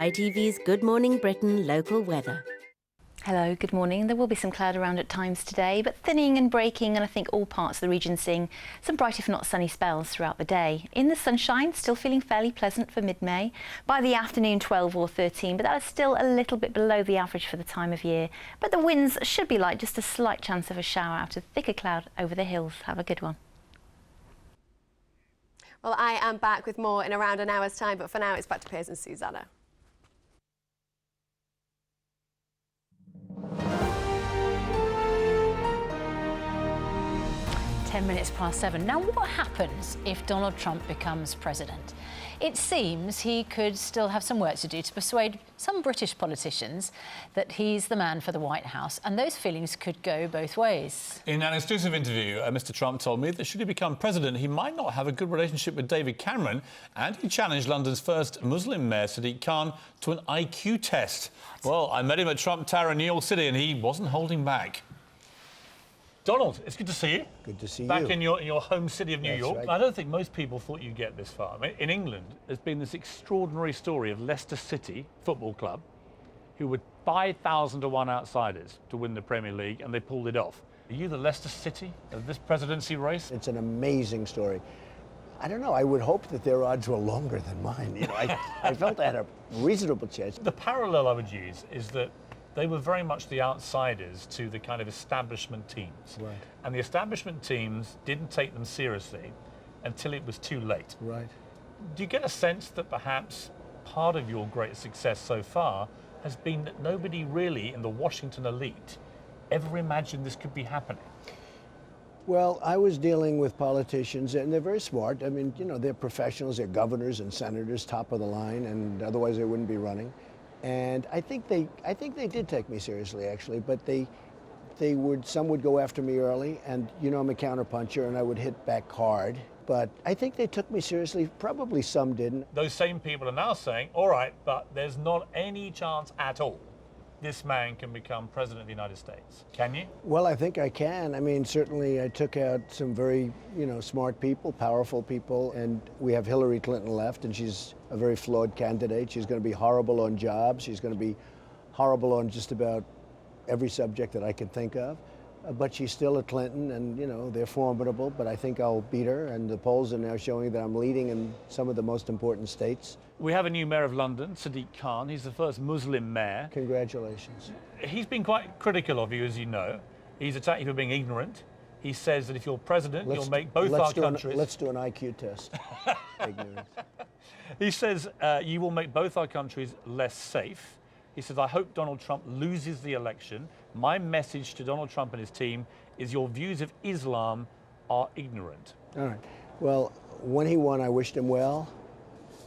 ITV's Good Morning Britain local weather. Hello, good morning. There will be some cloud around at times today, but thinning and breaking, and I think all parts of the region seeing some bright if not sunny spells throughout the day. In the sunshine, still feeling fairly pleasant for mid-May. By the afternoon, 12 or 13, but that is still a little bit below the average for the time of year. But the winds should be light, just a slight chance of a shower out of thicker cloud over the hills. Have a good one. Well, I am back with more in around an hour's time, but for now it's back to Piers and Susanna. 10 minutes past 7. Now, what happens if Donald Trump becomes president? It seems he could still have some work to do to persuade some British politicians that he's the man for the White House, and those feelings could go both ways. In an exclusive interview, Mr. Trump told me that should he become president, he might not have a good relationship with David Cameron, and he challenged London's first Muslim mayor, Sadiq Khan, to an IQ test. Well, I met him at Trump Tower in New York City, and he wasn't holding back. Donald, it's good to see you. Good to see you. Back in your home city of New York. Right. I don't think most people thought you'd get this far. I mean, in England, there's been this extraordinary story of Leicester City Football Club, who were 5,000 to 1 outsiders to win the Premier League, and they pulled it off. Are you the Leicester City of this presidency race? It's an amazing story. I don't know, I would hope that their odds were longer than mine. You know, I felt I had a reasonable chance. The parallel I would use is that they were very much the outsiders to the kind of establishment teams. Right. And the establishment teams didn't take them seriously until it was too late. Right. Do you get a sense that perhaps part of your great success so far has been that nobody really in the Washington elite ever imagined this could be happening? Well, I was dealing with politicians, and they're very smart. I mean, you know, they're professionals, they're governors and senators, top of the line, and otherwise they wouldn't be running. And I think they did take me seriously, actually, but some would go after me early, and you know I'm a counterpuncher, and I would hit back hard. But I think they took me seriously. Probably some didn't. Those same people are now saying, all right, but there's not any chance at all this man can become president of the United States. Can you? Well, I think I can. I mean, certainly I took out some very, you know, smart people, powerful people, and we have Hillary Clinton left, and she's a very flawed candidate. She's going to be horrible on jobs. She's going to be horrible on just about every subject that I can think of. But she's still a Clinton, and, you know, they're formidable, but I think I'll beat her, and the polls are now showing that I'm leading in some of the most important states. We have a new mayor of London, Sadiq Khan. He's the first Muslim mayor. Congratulations. He's been quite critical of you, as you know. He's attacked you for being ignorant. He says that if you're president, you'll make both our countries... Let's do an IQ test. Ignorance. He says you will make both our countries less safe. He says, I hope Donald Trump loses the election. My message to Donald Trump and his team is your views of Islam are ignorant. All right. Well, when he won, I wished him well.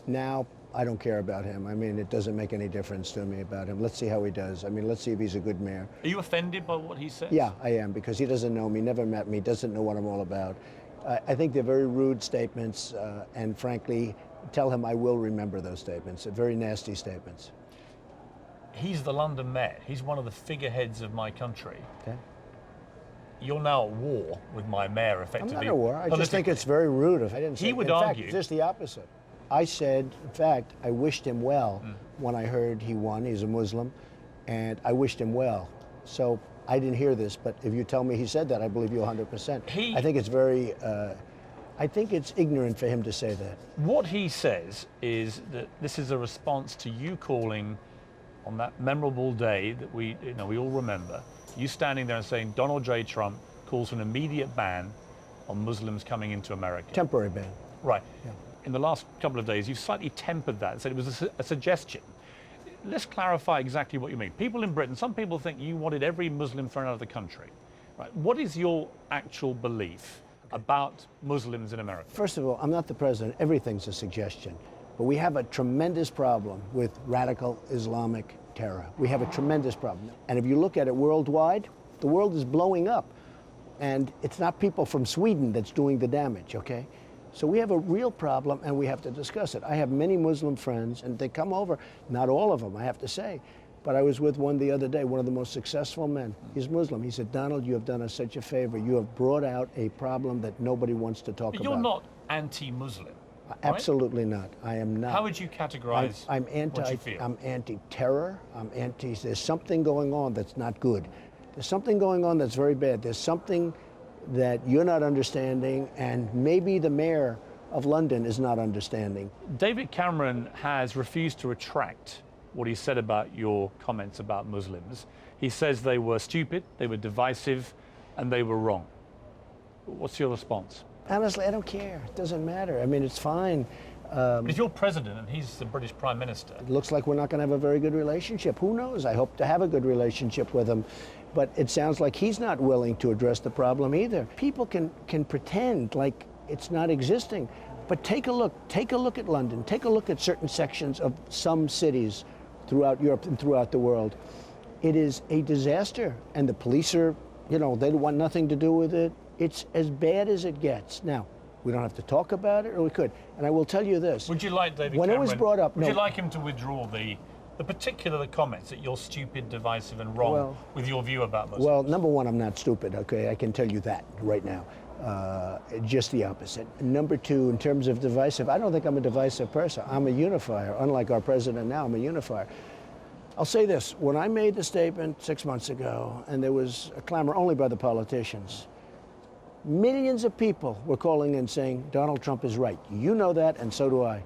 Now, I don't care about him. I mean, it doesn't make any difference to me about him. Let's see how he does. I mean, let's see if he's a good mayor. Are you offended by what he says? Yeah, I am, because he doesn't know me, never met me, doesn't know what I'm all about. I think they're very rude statements, and frankly, tell him I will remember those statements. They're very nasty statements. He's the London mayor. He's one of the figureheads of my country. Okay. You're now at war with my mayor, effectively. I'm not at war. I just think it's very rude if I didn't say it. He would argue. argue. In fact, just the opposite. I said, in fact, I wished him well when I heard he won. He's a Muslim, and I wished him well. So I didn't hear this, but if you tell me he said that, I believe you 100%. I think it's very, I think it's ignorant for him to say that. What he says is that this is a response to you calling on that memorable day that we all remember, you standing there and saying Donald J. Trump calls for an immediate ban on Muslims coming into America. Temporary ban. Right. Yeah. In the last couple of days, you've slightly tempered that and said it was a suggestion. Let's clarify exactly what you mean. People in Britain, some people think you wanted every Muslim thrown out of the country. Right. What is your actual belief about Muslims in America? First of all, I'm not the president. Everything's a suggestion. But we have a tremendous problem with radical Islamic terror. We have a tremendous problem. And if you look at it worldwide, the world is blowing up. And it's not people from Sweden that's doing the damage, okay? So we have a real problem, and we have to discuss it. I have many Muslim friends, and they come over. Not all of them, I have to say. But I was with one the other day, one of the most successful men. He's Muslim. He said, Donald, you have done us such a favor. You have brought out a problem that nobody wants to talk about. You're not anti-Muslim. Absolutely not. I am not. How would you categorise what you feel? I'm anti-terror. There's something going on that's not good. There's something going on that's very bad. There's something that you're not understanding, and maybe the mayor of London is not understanding. David Cameron has refused to retract what he said about your comments about Muslims. He says they were stupid, they were divisive, and they were wrong. What's your response? Honestly, I don't care. It doesn't matter. I mean, it's fine. But if you're president and he's the British Prime Minister... It looks like we're not going to have a very good relationship. Who knows? I hope to have a good relationship with him. But it sounds like he's not willing to address the problem either. People can pretend like it's not existing. But take a look at London. Take a look at certain sections of some cities throughout Europe and throughout the world. It is a disaster. And the police are, they want nothing to do with it. It's as bad as it gets. Now, we don't have to talk about it, or we could. And I will tell you this. Would you like David when Cameron, it was brought up, would you like him to withdraw the particular comments that you're stupid, divisive and wrong with your view about Muslims? Well, number one, I'm not stupid, okay? I can tell you that right now. Just the opposite. Number two, in terms of divisive, I don't think I'm a divisive person. I'm a unifier. Unlike our president now, I'm a unifier. I'll say this. When I made the statement 6 months ago, and there was a clamor only by the politicians, millions of people were calling in saying, Donald Trump is right. You know that, and so do I.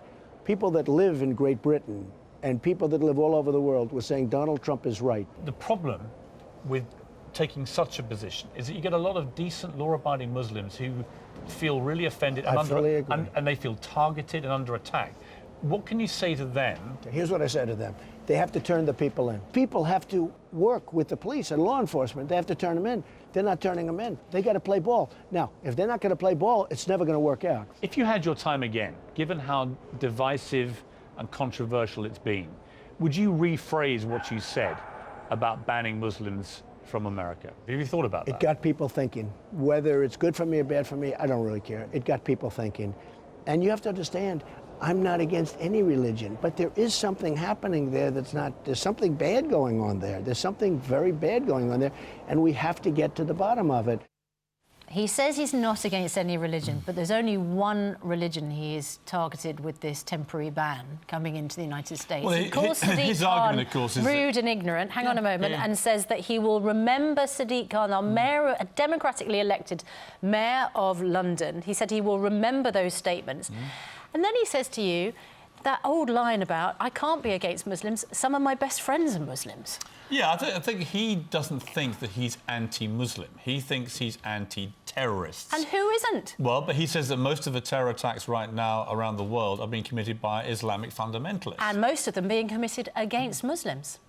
People that live in Great Britain and people that live all over the world were saying Donald Trump is right. The problem with taking such a position is that you get a lot of decent, law-abiding Muslims who feel really offended and they feel targeted and under attack. What can you say to them? Here's what I say to them. They have to turn the people in. People have to work with the police and law enforcement. They have to turn them in. They're not turning them in. They got to play ball. Now, if they're not going to play ball, it's never going to work out. If you had your time again, given how divisive and controversial it's been, would you rephrase what you said about banning Muslims from America? Have you thought about that? It got people thinking. Whether it's good for me or bad for me, I don't really care. It got people thinking. And you have to understand, I'm not against any religion, but there is something happening there there's something bad going on there. There's something very bad going on there, and we have to get to the bottom of it. He says he's not against any religion, but there's only one religion he is targeted with this temporary ban coming into the United States. Well, he calls his Sadiq argument, of course, Khan is rude and ignorant, hang on a moment, and says that he will remember Sadiq Khan, our mayor, a democratically elected mayor of London. He said he will remember those statements. And then he says to you, that old line about, I can't be against Muslims, some of my best friends are Muslims. Yeah, I think he doesn't think that he's anti-Muslim. He thinks he's anti-terrorist. And who isn't? Well, but he says that most of the terror attacks right now around the world are being committed by Islamic fundamentalists. And most of them being committed against Muslims.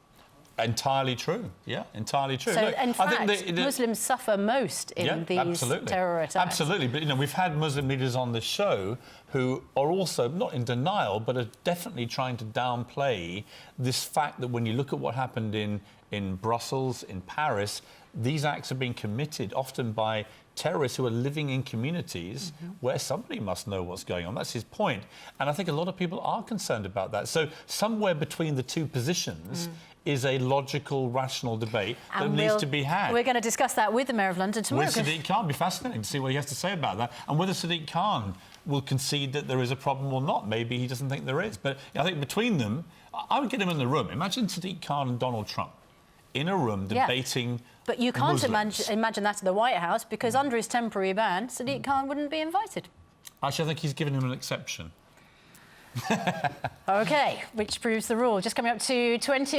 Entirely true. Yeah, entirely true. So, Look, in fact, I think Muslims suffer most in these terror attacks. Absolutely. But, we've had Muslim leaders on the show who are also, not in denial, but are definitely trying to downplay this fact that when you look at what happened in Brussels, in Paris, these acts are being committed often by terrorists who are living in communities where somebody must know what's going on. That's his point. And I think a lot of people are concerned about that. So somewhere between the two positions is a logical, rational debate that needs to be had. We're going to discuss that with the Mayor of London tomorrow. With Sadiq Khan. It'll be fascinating to see what he has to say about that and whether Sadiq Khan will concede that there is a problem or not. Maybe he doesn't think there is. But I think between them, I would get him in the room. Imagine Sadiq Khan and Donald Trump in a room debating But you can't Muslims. imagine that at the White House because under his temporary ban, Sadiq Khan wouldn't be invited. Actually, I think he's given him an exception. OK, which proves the rule. Just coming up to 20